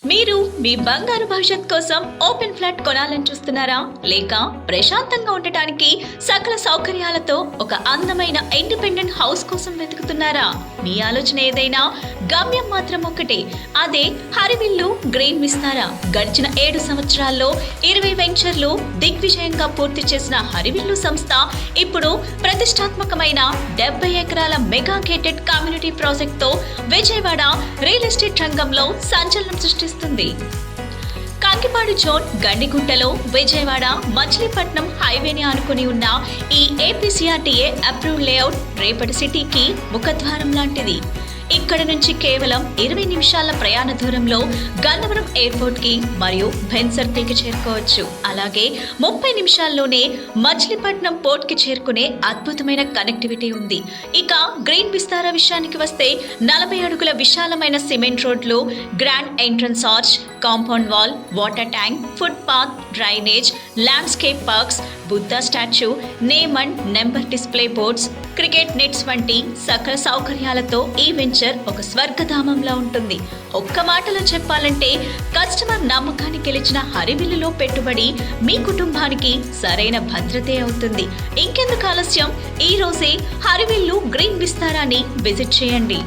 మీరు మీ బంగారు భవిష్యత్ కోసం ఓపెన్ ఫ్లాట్ కొనాలని చూస్తున్నారా? లేక ప్రశాంతంగా ఉండటానికి సకల సౌకర్యాలతో ఒక అందమైన ఇండిపెండెంట్ హౌస్ కోసం వెతుకుతున్నారా? మీ ఆలోచన ఏదైనా గమ్యం మాత్రం ఒకటే, అదే హరివిల్లు గ్రీన్ విస్తారా. గడిచిన 7 సంవత్సరాల్లో 20 వెంచర్లు దిగ్విజయంగా పూర్తి చేసిన హరివిల్లు సంస్థ ఇప్పుడు ప్రతిష్టాత్మకమైన 70 ఎకరాల మెగా గేటెడ్ కమ్యూనిటీ ప్రాజెక్ట్ తో విజయవాడ రియల్ ఎస్టేట్ రంగంలో సంచలనం సృష్టిస్తుంది. కాకిపాడు జోన్ గండిగుంటలో విజయవాడ మచిలీపట్నం హైవేని ఆనుకుని ఉన్న ఈ ఏపీసీఆర్టీఏ అప్రూవ్ లేఅవుట్ రేపటి సిటీకి ముఖద్వారం లాంటిది. ఇక్కడ నుంచి కేవలం 20 నిమిషాల ప్రయాణ దూరంలో గన్నవరం ఎయిర్పోర్ట్ కి మరియు బెన్ సర్కిల్ కి చేరుకోవచ్చు. అలాగే 30 నిమిషాల్లోనే మచిలీపట్నం పోర్ట్ కి చేరుకునే అద్భుతమైన కనెక్టివిటీ ఉంది. ఇక గ్రీన్ విస్తారా విషయానికి వస్తే 40 అడుగుల విశాలమైన సిమెంట్ రోడ్లు, grand entrance arch, compound wall, water tank, foot path, drainage, landscape parks, Buddha statue, name and number display boards, cricket nets వంటి సకల సౌకర్యాలతో ఈ వెంచర్ ఒక స్వర్గధామంలా ఉంటుంది. ఒక్క మాటలో చెప్పాలంటే కస్టమర్ నమ్మకాన్ని గెలిచిన హరివిల్లులో పెట్టుబడి మీ కుటుంబానికి సరైన భద్రతే అవుతుంది. ఇంకెందుకు ఆలస్యం, ఈ రోజే హరివిల్లు గ్రీన్ విస్తారాన్ని విజిట్ చేయండి.